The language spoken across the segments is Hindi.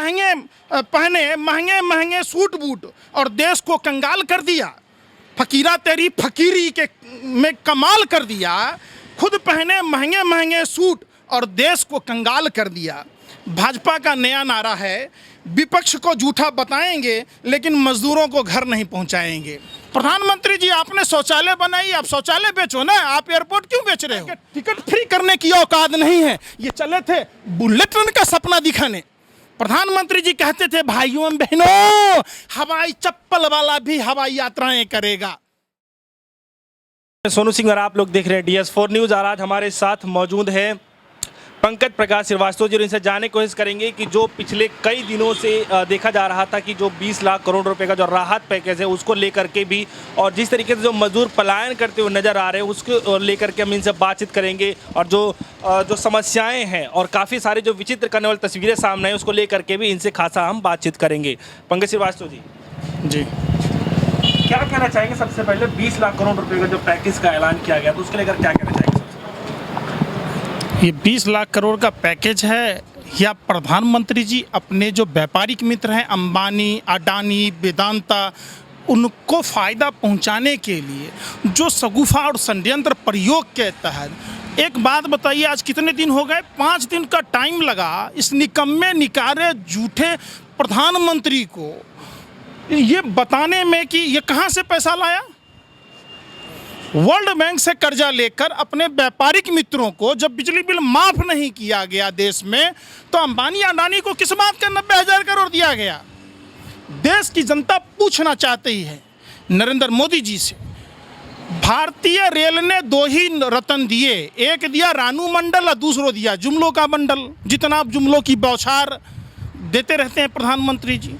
पहने महंगे महंगे सूट बूट और देश को कंगाल कर दिया। फकीरा तेरी फकीरी के में कमाल कर दिया। खुद पहने महंगे महंगे सूट और देश को कंगाल कर दिया। भाजपा का नया नारा है, विपक्ष को झूठा बताएंगे लेकिन मजदूरों को घर नहीं पहुंचाएंगे। प्रधानमंत्री जी, आपने शौचालय बनाई, आप शौचालय बेचो ना, आप एयरपोर्ट क्यों बेच रहे हो? टिकट फ्री करने की औकात नहीं है। ये चले थे बुलेट ट्रेन का सपना दिखाने। प्रधानमंत्री जी कहते थे, भाइयों एवं बहनों, हवाई चप्पल वाला भी हवाई यात्राएं करेगा। सोनू सिंह और आप लोग देख रहे हैं DS4 न्यूज़। और आज हमारे साथ मौजूद है पंकज प्रकाश श्रीवास्तव जी। इनसे जानने की कोशिश करेंगे कि जो पिछले कई दिनों से देखा जा रहा था कि जो 20 लाख करोड़ रुपए का जो राहत पैकेज है उसको लेकर के भी, और जिस तरीके से जो मजदूर पलायन करते हुए नजर आ रहे हैं उसको लेकर के हम इनसे बातचीत करेंगे। और जो समस्याएं हैं और काफ़ी सारी जो विचित्र करने वाली तस्वीरें सामने हैं उसको लेकर के भी इनसे खासा हम बातचीत करेंगे। पंकज श्रीवास्तव जी, क्या कहना चाहेंगे? सबसे पहले 20 लाख करोड़ रुपए का जो पैकेज का ऐलान किया गया तो उसके लेकर क्या कहना चाहेंगे? ये 20 लाख करोड़ का पैकेज है या प्रधानमंत्री जी अपने जो व्यापारिक मित्र हैं अंबानी, अडानी, वेदांता, उनको फ़ायदा पहुंचाने के लिए जो शगुफा और षड्यंत्र प्रयोग के तहत, एक बात बताइए, आज कितने दिन हो गए? 5 दिन का टाइम लगा इस निकम्मे निकारे झूठे प्रधानमंत्री को ये बताने में कि ये कहाँ से पैसा लाया। वर्ल्ड बैंक से कर्जा लेकर अपने व्यापारिक मित्रों को जब बिजली बिल माफ नहीं किया गया देश में, तो अंबानी अडानी को किस बात का 90,000 करोड़ दिया गया? देश की जनता पूछना चाहती है नरेंद्र मोदी जी से। भारतीय रेल ने 2 ही रत्न दिए, एक दिया रानू मंडल और दूसरो दिया जुमलों का मंडल। जितना आप जुमलों की बौछार देते रहते हैं प्रधानमंत्री जी,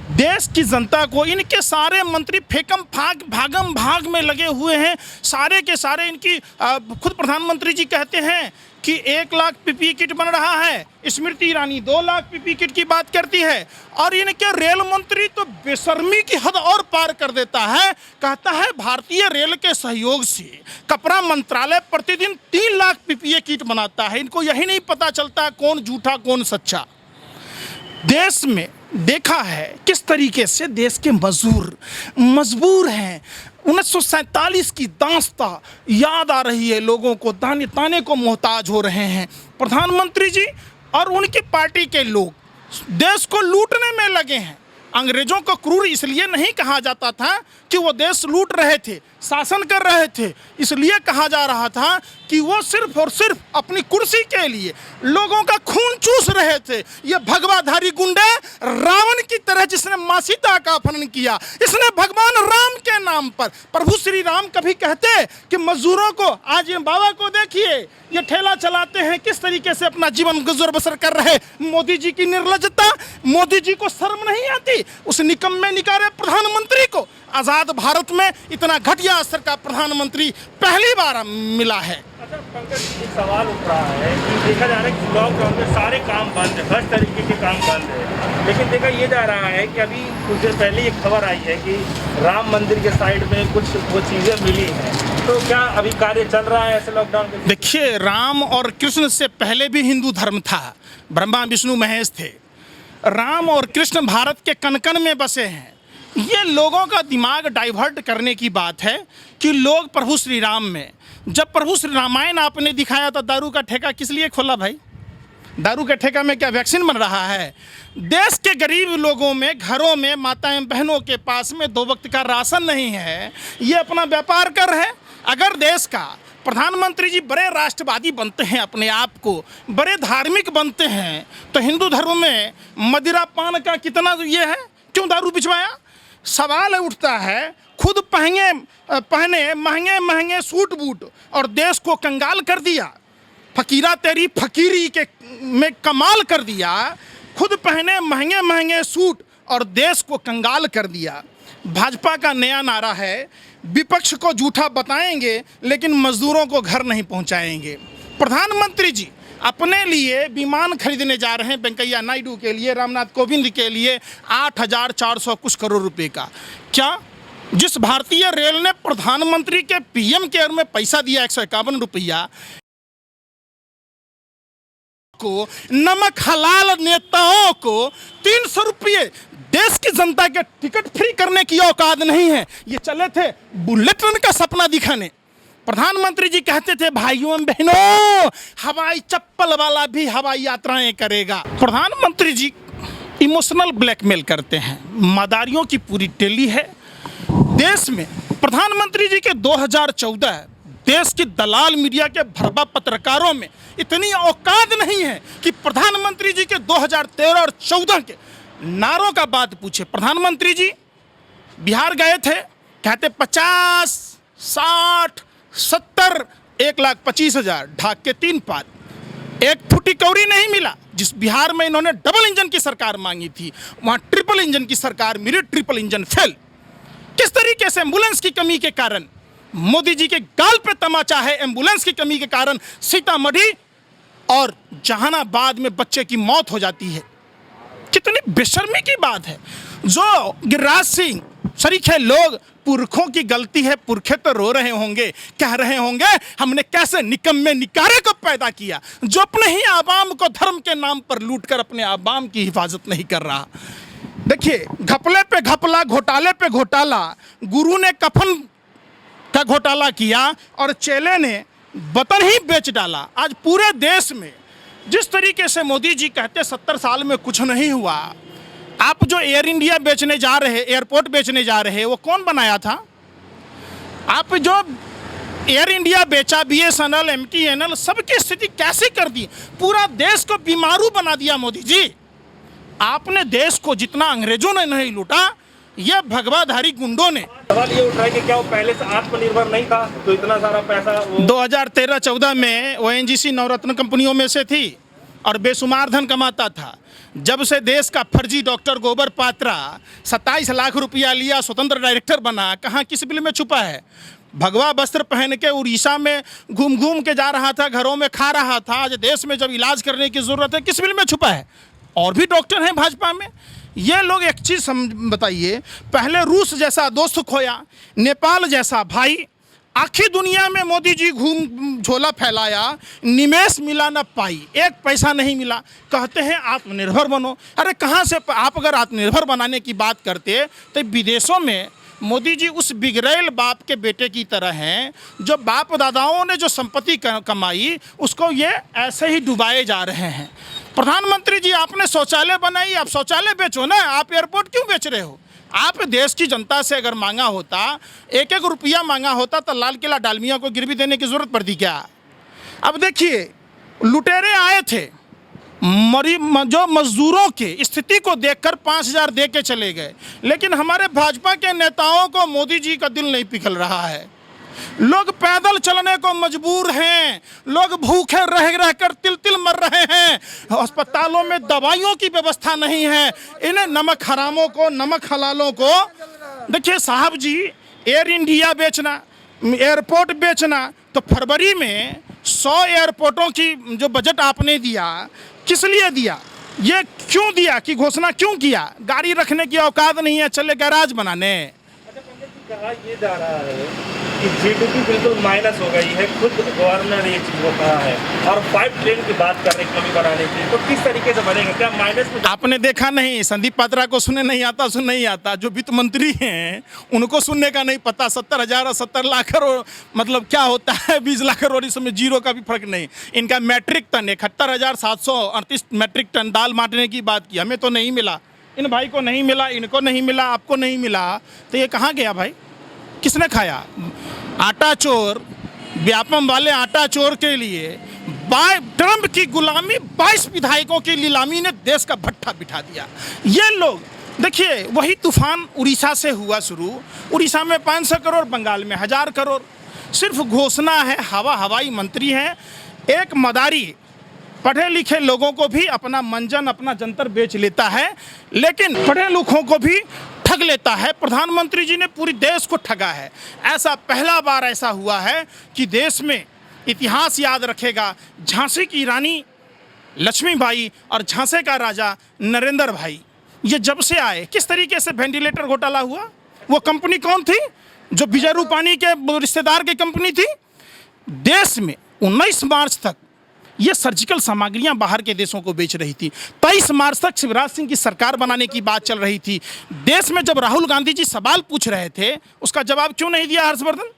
देश की जनता को इनके सारे मंत्री फेकम फाक भागम भाग में लगे हुए हैं। सारे के सारे इनकी खुद प्रधानमंत्री जी कहते हैं कि 1 लाख पीपीई किट बन रहा है, स्मृति ईरानी 2 लाख पीपीई किट की बात करती है, और इनके रेल मंत्री तो बेशर्मी की हद और पार कर देता है। कहता है भारतीय रेल के सहयोग से कपड़ा मंत्रालय प्रतिदिन 3 लाख पीपीई किट बनाता है। इनको यही नहीं पता चलता कौन झूठा कौन सच्चा। देश में देखा है किस तरीके से देश के मजदूर मजबूर हैं। 1947 की दास्तां याद आ रही है लोगों को, दाने ताने को मोहताज हो रहे हैं। प्रधानमंत्री जी और उनकी पार्टी के लोग देश को लूटने में लगे हैं। अंग्रेजों को क्रूर इसलिए नहीं कहा जाता था कि वो देश लूट रहे थे, शासन कर रहे थे, इसलिए कहा जा रहा था कि वो सिर्फ और सिर्फ अपनी कुर्सी के लिए लोगों का खून चूस रहे थे। ये भगवाधारी गुंडे रावण की तरह जिसने मां सीता का अपहरण किया, इसने भगवान राम के नाम पर, प्रभु श्री राम कभी कहते कि मजदूरों को, आज ये बाबा को देखिए ये ठेला चलाते हैं किस तरीके से अपना जीवन गुजर बसर कर रहे। मोदी जी की निर्लज्जता, मोदी जी को शर्म नहीं आती उस निकम्मे निकारे प्रधानमंत्री को। आज़ाद भारत में इतना घटिया स्तर का प्रधानमंत्री पहली बार मिला है। अच्छा पंकज, एक सवाल उठ रहा है कि देखा जा रहा है कि लॉकडाउन में सारे काम बंद है, हर तरीके के काम बंद है, लेकिन देखा ये जा रहा है कि अभी कुछ देर पहले एक खबर आई है कि राम मंदिर के साइड में कुछ वो चीज़ें मिली हैं, तो क्या अभी कार्य चल रहा है ऐसे लॉकडाउन के? देखिए, राम और कृष्ण से पहले भी हिंदू धर्म था, ब्रह्मा विष्णु महेश थे। राम और कृष्ण भारत के कण कण में बसे हैं। ये लोगों का दिमाग डाइवर्ट करने की बात है कि लोग प्रभु श्री राम में, जब प्रभु श्री रामायण आपने दिखाया तो दारू का ठेका किस लिए खोला भाई? दारू के ठेका में क्या वैक्सीन बन रहा है? देश के गरीब लोगों में, घरों में, माताएं बहनों के पास में 2 वक्त का राशन नहीं है, ये अपना व्यापार कर रहे हैं। अगर देश का प्रधानमंत्री जी बड़े राष्ट्रवादी बनते हैं, अपने आप को बड़े धार्मिक बनते हैं, तो हिंदू धर्म में मदिरा पान का कितना ये है, क्यों दारू बिचवाया? सवाल उठता है, खुद पहने महंगे महंगे सूट बूट और देश को कंगाल कर दिया। फकीरा तेरी फकीरी के में कमाल कर दिया। खुद पहने महंगे महंगे सूट और देश को कंगाल कर दिया। भाजपा का नया नारा है, विपक्ष को झूठा बताएंगे लेकिन मजदूरों को घर नहीं पहुंचाएंगे। प्रधानमंत्री जी अपने लिए विमान खरीदने जा रहे हैं, वेंकैया नायडू के लिए, रामनाथ कोविंद के लिए 8,400 कुछ करोड़ रुपए का। क्या जिस भारतीय रेल ने प्रधानमंत्री के पीएम केयर में पैसा दिया 151 रुपया, को, नमक हलाल नेताओं को 300 रुपये देश की जनता के टिकट फ्री करने की औकात नहीं है। ये चले थे बुलेट ट्रेन का सपना दिखाने। प्रधानमंत्री जी कहते थे भाइयों एवं बहनों, हवाई चप्पल वाला भी हवाई यात्राएं करेगा। प्रधानमंत्री जी इमोशनल ब्लैकमेल करते हैं। मदारियों की पूरी टोली है देश में। प्रधानमंत्री जी के 2014 देश की दलाल मीडिया के भरबा पत्रकारों में इतनी औकात नहीं है कि प्रधानमंत्री जी के 2013 और 14 के नारों का बात पूछे। प्रधानमंत्री जी बिहार गए थे, कहते 50, 60, 70, 1,25,000 ढाक के 3 पात। एक फुटी कौड़ी नहीं मिला। जिस बिहार में इन्होंने डबल इंजन की सरकार मांगी थी, वहां ट्रिपल इंजन की सरकार मिली, ट्रिपल इंजन फेल। किस तरीके से एम्बुलेंस की कमी के कारण मोदी जी के गाल पे तमाचा है। एम्बुलेंस की कमी के कारण सीतामढ़ी और जहानाबाद में बच्चे की मौत हो जाती है। कितनी बेशर्मी की बात है। जो गिरिराज सिंह सरीखे लोग, पुरखों की गलती है, पुरखे तो रो रहे होंगे, कह रहे होंगे हमने कैसे निकम्मे निकारे को पैदा किया, जो अपने ही आवाम को धर्म के नाम पर लूटकर अपने आवाम की हिफाजत नहीं कर रहा। देखिए, घपले पे घपला, घोटाले पे घोटाला। गुरु ने कफन का घोटाला किया और चेले ने वतन ही बेच डाला। आज पूरे देश में जिस तरीके से मोदी जी कहते 70 साल में कुछ नहीं हुआ, आप जो एयर इंडिया बेचने जा रहे, एयरपोर्ट बेचने जा रहे, वो कौन बनाया था? आप जो एयर इंडिया बेचा, BSNL, MTNL, सबकी स्थिति कैसी कर दी? पूरा देश को बीमारू बना दिया मोदी जी। आपने देश को जितना अंग्रेजों ने नहीं लूटा, यह भगवाधारी गुंडों ने। सवाल ये उठ रहा है कि क्या वो पहले से आत्मनिर्भर नहीं था, तो इतना सारा पैसा 2013-14 में ONGC नवरत्न कंपनियों में से थी और बेशुमार धन कमाता था। जब से देश का फर्जी डॉक्टर गोबर पात्रा 27 लाख रुपया लिया, स्वतंत्र डायरेक्टर बना, कहाँ किस बिल में छुपा है? भगवा वस्त्र पहन के उड़ीसा में घूम घूम के जा रहा था, घरों में खा रहा था। आज देश में जब इलाज करने की ज़रूरत है, किस बिल में छुपा है? और भी डॉक्टर हैं भाजपा में। ये लोग एक चीज़ बताइए, पहले रूस जैसा दोस्त खोया, नेपाल जैसा भाई, आखिर दुनिया में मोदी जी घूम झोला फैलाया, निवेश मिला न पाई, एक पैसा नहीं मिला। कहते हैं आत्मनिर्भर बनो। अरे कहाँ से? आप अगर आत्मनिर्भर बनाने की बात करते तो विदेशों में मोदी जी उस बिगड़ैल बाप के बेटे की तरह हैं, जो बाप दादाओं ने जो संपत्ति कमाई उसको ये ऐसे ही डुबाए जा रहे हैं। प्रधानमंत्री जी, आपने शौचालय बनाई, आप शौचालय बेचो ना, आप एयरपोर्ट क्यों बेच रहे हो? आप देश की जनता से अगर मांगा होता, 1-1 रुपया मांगा होता, तो लाल किला डालमिया को गिरवी देने की जरूरत पड़ती क्या? अब देखिए, लुटेरे आए थे, जो मजदूरों की स्थिति को देखकर 5,000 दे के चले गए। लेकिन हमारे भाजपा के नेताओं को मोदी जी का दिल नहीं पिघल रहा है। लोग पैदल चलने को मजबूर हैं, लोग भूखे रह कर तिल मर रहे हैं, अस्पतालों में दवाइयों की व्यवस्था नहीं है। इन्हें नमक हरामों को, नमक हलालों को, देखिए साहब जी, एयर इंडिया बेचना, एयरपोर्ट बेचना, तो फरवरी में 100 एयरपोर्टों की जो बजट आपने दिया, किस लिए दिया? ये क्यों दिया कि घोषणा क्यों किया? गाड़ी रखने की औकात नहीं है, चले गैराज बनाने। कहा ये जा रहा है कि GDP बिल्कुल माइनस हो गई है, खुद गवर्नर ये चीज़ को कहा है, और 5 ट्रिलियन की बात कर रहे कमी बनाने की, तो किस तरीके से बनेगा? क्या माइनस में? आपने देखा नहीं, संदीप पात्रा को सुनने नहीं आता, सुन नहीं आता। जो वित्त मंत्री हैं उनको सुनने का नहीं पता। 70,000 और 70 लाख करोड़ मतलब क्या होता है? 20 लाख करोड़, इसमें जीरो का भी फर्क नहीं। इनका मैट्रिक टन 71,738 मैट्रिक टन दाल बांटने की बात की, हमें तो नहीं मिला, इन भाई को नहीं मिला, इनको नहीं मिला, आपको नहीं मिला, तो ये कहाँ गया भाई? किसने खाया? आटा चोर, व्यापम वाले आटा चोर के लिए ट्रंप की गुलामी, 22 विधायकों की नीलामी ने देश का भट्ठा बिठा दिया। ये लोग देखिए, वही तूफान उड़ीसा से हुआ शुरू। उड़ीसा में 500 करोड़, बंगाल में 1000 करोड़। सिर्फ घोषणा है, हवाई मंत्री हैं। एक मदारी पढ़े लिखे लोगों को भी अपना मंजन, अपना जंतर बेच लेता है, लेकिन पढ़े लिखों को भी ठग लेता है। प्रधानमंत्री जी ने पूरी देश को ठगा है। ऐसा पहला बार ऐसा हुआ है कि देश में इतिहास याद रखेगा। झांसी की रानी लक्ष्मीबाई और झांसी का राजा नरेंद्र भाई, ये जब से आए, किस तरीके से वेंटिलेटर घोटाला हुआ? वो कंपनी कौन थी? जो विजय रूपानी के रिश्तेदार की कंपनी थी। देश में 19 मार्च तक ये सर्जिकल सामग्रियां बाहर के देशों को बेच रही थी। 23 मार्च तक शिवराज सिंह की सरकार बनाने की बात चल रही थी। देश में जब राहुल गांधी जी सवाल पूछ रहे थे, उसका जवाब क्यों नहीं दिया हर्षवर्धन?